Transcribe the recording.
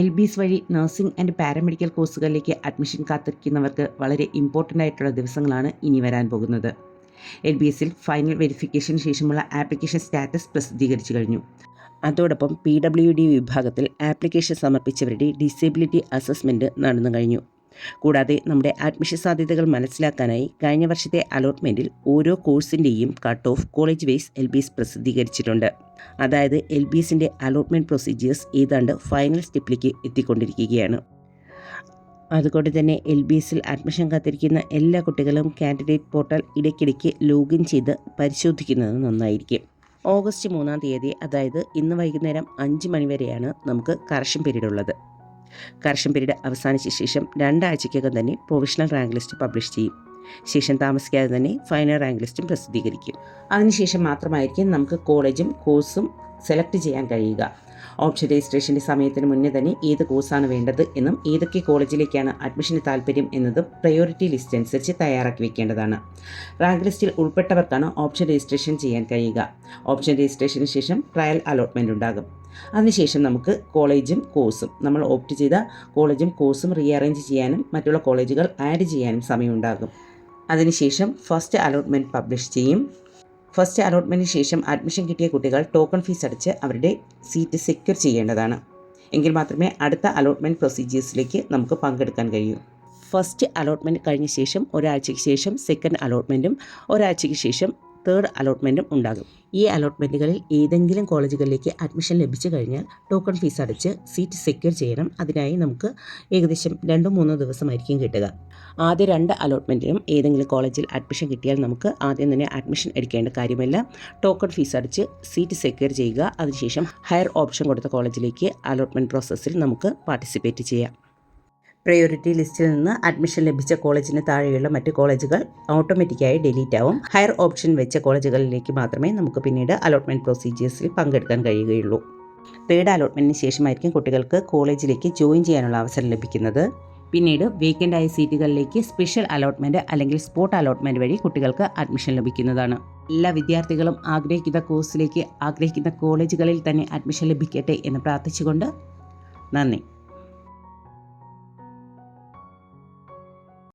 LBS വഴി nursing and paramedical കോഴ്സുകളിലേക്ക് admission കാത്തിരിക്കുന്നവർക്ക് വളരെ ഇമ്പോർട്ടൻ്റ് ആയിട്ടുള്ള ദിവസങ്ങളാണ് ഇനി വരാൻ പോകുന്നത്. LBSൽ ഫൈനൽ വെരിഫിക്കേഷന് ശേഷമുള്ള ആപ്ലിക്കേഷൻ സ്റ്റാറ്റസ് പ്രസിദ്ധീകരിച്ചു കഴിഞ്ഞു. അതോടൊപ്പം PWD വിഭാഗത്തിൽ ആപ്ലിക്കേഷൻ സമർപ്പിച്ചവരുടെ ഡിസേബിലിറ്റി അസസ്മെൻറ്റ് നടന്നു കഴിഞ്ഞു. കൂടാതെ നമ്മുടെ അഡ്മിഷൻ സാധ്യതകൾ മനസ്സിലാക്കാനായി കഴിഞ്ഞ വർഷത്തെ അലോട്ട്മെൻറ്റിൽ ഓരോ കോഴ്സിൻ്റെയും cut off college wise LBS പ്രസിദ്ധീകരിച്ചിട്ടുണ്ട്. അതായത് LBSൻ്റെ അലോട്ട്മെൻറ്റ് പ്രൊസീജിയേഴ്സ് ഏതാണ്ട് ഫൈനൽ സ്റ്റെപ്പിലേക്ക് എത്തിക്കൊണ്ടിരിക്കുകയാണ്. അതുകൊണ്ട് തന്നെ LBSൽ അഡ്മിഷൻ കാത്തിരിക്കുന്ന എല്ലാ കുട്ടികളും കാൻഡിഡേറ്റ് പോർട്ടൽ ഇടയ്ക്കിടയ്ക്ക് ലോഗിൻ ചെയ്ത് പരിശോധിക്കുന്നത് നന്നായിരിക്കും. ഓഗസ്റ്റ് 3-ാം തീയതി, അതായത് ഇന്ന് വൈകുന്നേരം 5 മണി വരെയാണ് നമുക്ക് കറക്ഷൻ പീരീഡ് ഉള്ളത്. കറക്ഷൻ പീരീഡ് അവസാനിച്ച ശേഷം 2 ആഴ്ചയ്ക്കകം തന്നെ പ്രൊവിഷണൽ റാങ്ക് ലിസ്റ്റ് പബ്ലിഷ് ചെയ്യും. ശേഷം താമസിക്കാതെ തന്നെ ഫൈനൽ റാങ്ക് ലിസ്റ്റും പ്രസിദ്ധീകരിക്കും. അതിനുശേഷം മാത്രമായിരിക്കും നമുക്ക് കോളേജും കോഴ്സും സെലക്ട് ചെയ്യാൻ കഴിയുക. ഓപ്ഷൻ രജിസ്ട്രേഷൻ്റെ സമയത്തിന് മുന്നേ തന്നെ ഏത് കോഴ്സാണ് വേണ്ടത് എന്നും ഏതൊക്കെ കോളേജിലേക്കാണ് അഡ്മിഷന് താല്പര്യം എന്നതും പ്രയോറിറ്റി ലിസ്റ്റ് അനുസരിച്ച് തയ്യാറാക്കി വെക്കേണ്ടതാണ്. റാങ്ക് ലിസ്റ്റിൽ ഉൾപ്പെട്ടവർക്കാണ് ഓപ്ഷൻ രജിസ്ട്രേഷൻ ചെയ്യാൻ കഴിയുക. ഓപ്ഷൻ രജിസ്ട്രേഷന് ശേഷം ട്രയൽ അലോട്ട്മെൻറ്റ് ഉണ്ടാകും. അതിനുശേഷം നമുക്ക് കോളേജും കോഴ്സും, നമ്മൾ ഓപ്റ്റ് ചെയ്ത കോളേജും കോഴ്സും റീഅറേഞ്ച് ചെയ്യാനും മറ്റുള്ള കോളേജുകൾ ആഡ് ചെയ്യാനും സമയമുണ്ടാകും. അതിനുശേഷം ഫസ്റ്റ് അലോട്ട്മെൻറ്റ് പബ്ലിഷ് ചെയ്യും. ഫസ്റ്റ് അലോട്ട്മെൻറ്റിന് ശേഷം അഡ്മിഷൻ കിട്ടിയ കുട്ടികൾ ടോക്കൺ ഫീസ് അടച്ച് അവരുടെ സീറ്റ് സെക്യൂർ ചെയ്യേണ്ടതാണ്. എങ്കിൽ മാത്രമേ അടുത്ത അലോട്ട്മെൻറ്റ് പ്രൊസീജിയേഴ്സിലേക്ക് നമുക്ക് പങ്കെടുക്കാൻ കഴിയൂ. ഫസ്റ്റ് അലോട്ട്മെൻറ്റ് കഴിഞ്ഞ ശേഷം ഒരാഴ്ചയ്ക്ക് ശേഷം സെക്കൻഡ് അലോട്ട്മെൻറ്റും ഒരാഴ്ചയ്ക്ക് ശേഷം തേർഡ് അലോട്ട്മെൻറ്റും ഉണ്ടാകും. ഈ അലോട്ട്മെൻറ്റുകളിൽ ഏതെങ്കിലും കോളേജുകളിലേക്ക് അഡ്മിഷൻ ലഭിച്ചു കഴിഞ്ഞാൽ ടോക്കൺ ഫീസ് അടച്ച് സീറ്റ് സെക്യൂർ ചെയ്യണം. അതിനായി നമുക്ക് ഏകദേശം 2-3 ദിവസമായിരിക്കും കിട്ടുക. ആദ്യ 2 അലോട്ട്മെൻറ്റിനും ഏതെങ്കിലും കോളേജിൽ അഡ്മിഷൻ കിട്ടിയാൽ നമുക്ക് ആദ്യം തന്നെ അഡ്മിഷൻ എടുക്കേണ്ട കാര്യമില്ല. ടോക്കൺ ഫീസ് അടച്ച് സീറ്റ് സെക്യൂർ ചെയ്യുക. അതിനുശേഷം ഹയർ ഓപ്ഷൻ കൊടുത്ത കോളേജിലേക്ക് അലോട്ട്മെൻറ്റ് പ്രോസസ്സിൽ നമുക്ക് പാർട്ടിസിപ്പേറ്റ് ചെയ്യാം. പ്രയോറിറ്റി ലിസ്റ്റിൽ നിന്ന് അഡ്മിഷൻ ലഭിച്ച കോളേജിന് താഴെയുള്ള മറ്റ് കോളേജുകൾ ഓട്ടോമാറ്റിക്കായി ഡിലീറ്റ് ആവും. ഹയർ ഓപ്ഷൻ വെച്ച കോളേജുകളിലേക്ക് മാത്രമേ നമുക്ക് പിന്നീട് അലോട്ട്മെൻറ്റ് പ്രൊസീജിയേഴ്സിൽ പങ്കെടുക്കാൻ കഴിയുകയുള്ളൂ. തേർഡ് അലോട്ട്മെൻറ്റിന് ശേഷമായിരിക്കും കുട്ടികൾക്ക് കോളേജിലേക്ക് ജോയിൻ ചെയ്യാനുള്ള അവസരം ലഭിക്കുന്നത്. പിന്നീട് വേക്കൻ്റ് ആയ സീറ്റുകളിലേക്ക് സ്പെഷ്യൽ അലോട്ട്മെൻറ്റ് അല്ലെങ്കിൽ സ്പോട്ട് അലോട്ട്മെൻറ്റ് വഴി കുട്ടികൾക്ക് അഡ്മിഷൻ ലഭിക്കുന്നതാണ്. എല്ലാ വിദ്യാർത്ഥികളും ആഗ്രഹിക്കുന്ന കോഴ്സിലേക്ക് ആഗ്രഹിക്കുന്ന കോളേജുകളിൽ തന്നെ അഡ്മിഷൻ ലഭിക്കട്ടെ എന്ന് പ്രാർത്ഥിച്ചുകൊണ്ട് നന്ദി.